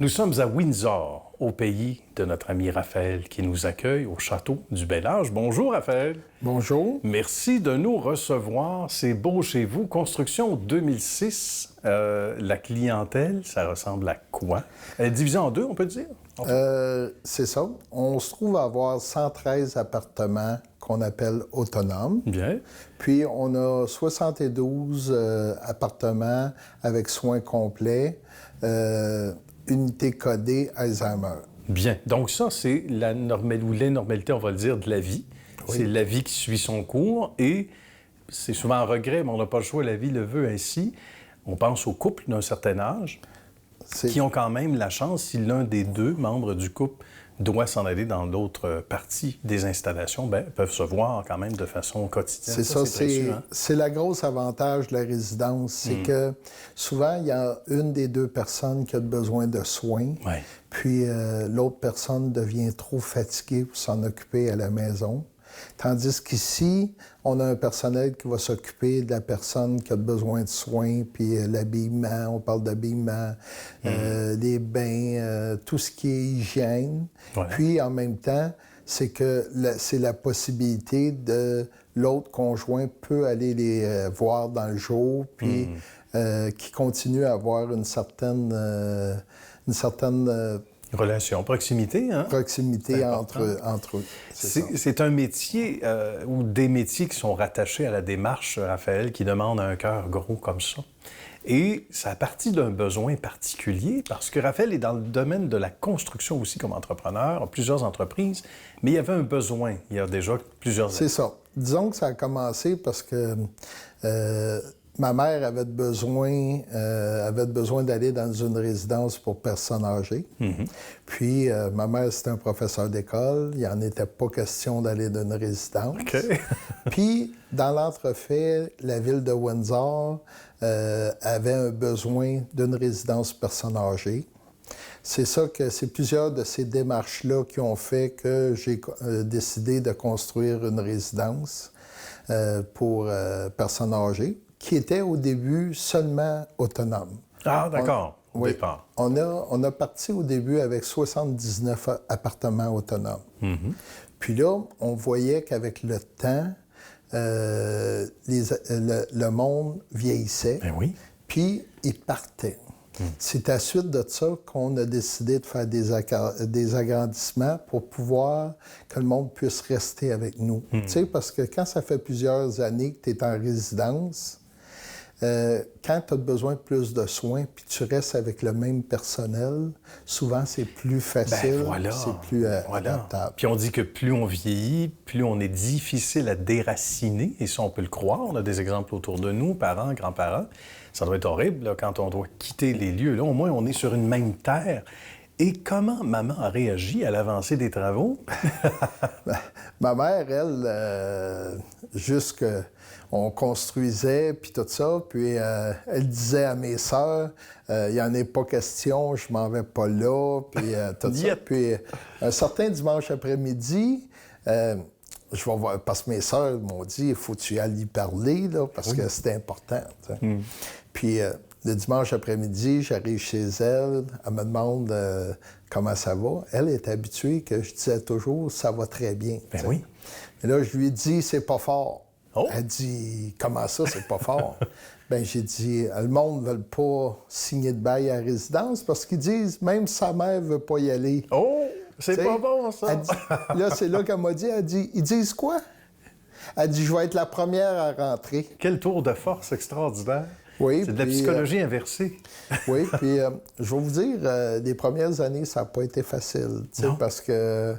Nous sommes à Windsor, au pays de notre ami Raphaël qui nous accueille au château du Bel Âge. Bonjour Raphaël. Bonjour. Merci de nous recevoir. C'est beau chez vous. Construction 2006. La clientèle, ça ressemble à quoi? Elle est divisée en deux, on peut dire? C'est ça. On se trouve à avoir 113 appartements qu'on appelle autonomes. Bien. Puis on a 72 appartements avec soins complets, unité codée Alzheimer. Bien. Donc ça, c'est la normalité, ou l'énormalité, on va le dire, de la vie. Oui. C'est la vie qui suit son cours et c'est souvent un regret, mais on n'a pas le choix, la vie le veut ainsi. On pense aux couples d'un certain âge qui ont quand même la chance, si l'un des deux membres du couple doit s'en aller dans l'autre partie des installations, bien, peuvent se voir quand même de façon quotidienne. C'est ça, précieux, hein? c'est la grosse avantage de la résidence, c'est que souvent, il y a une des deux personnes qui a besoin de soins, Ouais. puis l'autre personne devient trop fatiguée pour s'en occuper à la maison. Tandis qu'ici, on a un personnel qui va s'occuper de la personne qui a besoin de soins, puis l'habillement, on parle d'habillement, des bains, tout ce qui est hygiène. Ouais. Puis, en même temps, c'est que c'est la possibilité de l'autre conjoint peut aller les voir dans le jour, puis qui continue à avoir une certaine Relation, proximité, hein? proximité entre eux. C'est un métier ou des métiers qui sont rattachés à la démarche, Raphaël, qui demande un cœur gros comme ça. Et ça a parti d'un besoin particulier, parce que Raphaël est dans le domaine de la construction aussi comme entrepreneur, a plusieurs entreprises, mais il y avait un besoin il y a déjà plusieurs années. C'est ça. Disons que ça a commencé parce que ma mère avait besoin d'aller dans une résidence pour personnes âgées. Puis, ma mère, c'était un professeur d'école. Il n'en était pas question d'aller dans une résidence. OK. Puis, dans l'entrefait, la ville de Windsor avait un besoin d'une résidence personnes âgées. C'est plusieurs de ces démarches-là qui ont fait que j'ai décidé de construire une résidence pour personnes âgées, qui était au début seulement autonome. Ah, d'accord, au Oui. départ. On a parti au début avec 79 appartements autonomes. Puis là, on voyait qu'avec le temps, le monde vieillissait, Ben oui. puis il partait. C'est à la suite de ça qu'on a décidé de faire des agrandissements pour pouvoir que le monde puisse rester avec nous. Tu sais, parce que quand ça fait plusieurs années que tu es en résidence, quand tu as besoin de plus de soins puis tu restes avec le même personnel, souvent c'est plus facile, Ben voilà. c'est plus adaptable. Puis on dit que plus on vieillit, plus on est difficile à déraciner, et ça on peut le croire. On a des exemples autour de nous, parents, grands-parents. Ça doit être horrible là, quand on doit quitter les lieux. Là, au moins, on est sur une même terre. Et comment maman a réagi à l'avancée des travaux? Ma mère, elle, juste qu'on construisait, puis tout ça, puis elle disait à mes sœurs, il n'y en est pas question, je m'en vais pas là, puis tout ça. Puis un certain dimanche après-midi, je vais voir, parce que mes sœurs m'ont dit, il faut que tu ailles y parler, là, parce que c'est important. Tu sais. Puis le dimanche après-midi, j'arrive chez elle, elle me demande comment ça va. Elle est habituée que je disais toujours, ça va très bien. Ben oui. Mais là, je lui ai dit, c'est pas fort. Oh. Elle dit, comment ça, c'est pas fort? Ben j'ai dit, le monde ne veut pas signer de bail à résidence parce qu'ils disent, même sa mère ne veut pas y aller. Oh, c'est T'sais, pas bon, ça! Elle dit, là, c'est là qu'elle m'a dit, elle dit, ils disent quoi? Elle dit, je vais être la première à rentrer. Quel tour de force extraordinaire! Oui, c'est de la psychologie inversée. Oui, puis je vais vous dire, les premières années, ça n'a pas été facile, parce que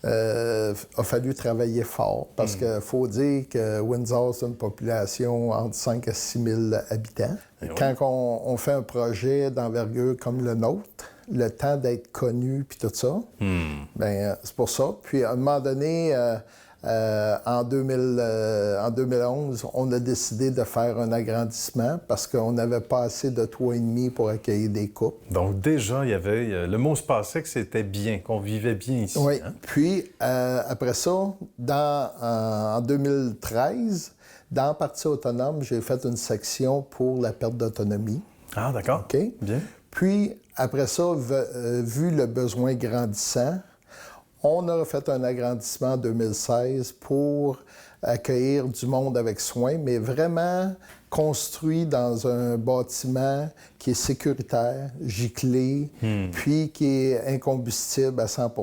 a fallu travailler fort. Parce qu'il faut dire que Windsor, c'est une population entre 5 à 6 000 habitants. Quand on fait un projet d'envergure comme le nôtre, le temps d'être connu puis tout ça, ben c'est pour ça. Puis à un moment donné, en 2011, on a décidé de faire un agrandissement parce qu'on n'avait pas assez de toit et demi pour accueillir des couples. Donc déjà, il y avait le mot se passait que c'était bien, qu'on vivait bien ici. Oui. Hein? Puis après ça, en 2013, dans Partie autonome, j'ai fait une section pour la perte d'autonomie. Ah, d'accord. OK? Bien. Puis, après ça, vu le besoin grandissant, on a fait un agrandissement en 2016 pour accueillir du monde avec soin, mais vraiment construit dans un bâtiment qui est sécuritaire, giclé, puis qui est incombustible à 100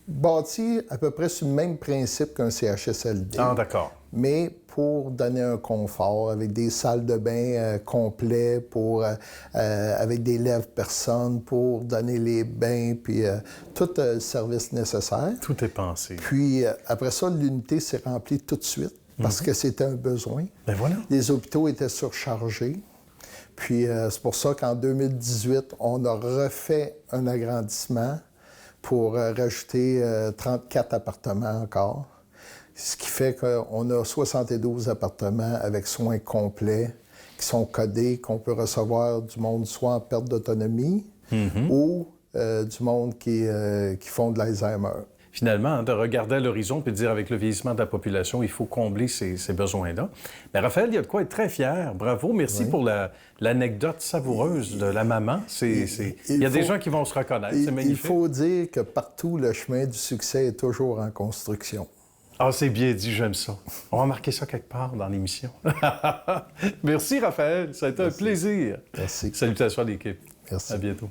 bâti à peu près sur le même principe qu'un CHSLD. Ah, d'accord. Mais pour donner un confort, avec des salles de bain complets, avec des lève-personnes pour donner les bains, puis tout le service nécessaire. Tout est pensé. Puis après ça, l'unité s'est remplie tout de suite parce que c'était un besoin. Ben voilà. Les hôpitaux étaient surchargés. Puis c'est pour ça qu'en 2018, on a refait un agrandissement pour rajouter 34 appartements encore. Ce qui fait qu'on a 72 appartements avec soins complets qui sont codés, qu'on peut recevoir du monde soit en perte d'autonomie ou du monde qui font de l'Alzheimer. Finalement, de regarder à l'horizon et de dire avec le vieillissement de la population, il faut combler ces besoins-là. Mais Raphaël, il y a de quoi être très fier. Bravo, merci pour l'anecdote savoureuse de la maman. Il y a des gens qui vont se reconnaître, c'est magnifique. Il faut dire que partout, le chemin du succès est toujours en construction. Ah, c'est bien dit, j'aime ça. On va marquer ça quelque part dans l'émission. Merci, Raphaël. Ça a été un plaisir. Merci. Salutations à l'équipe. Merci. À bientôt.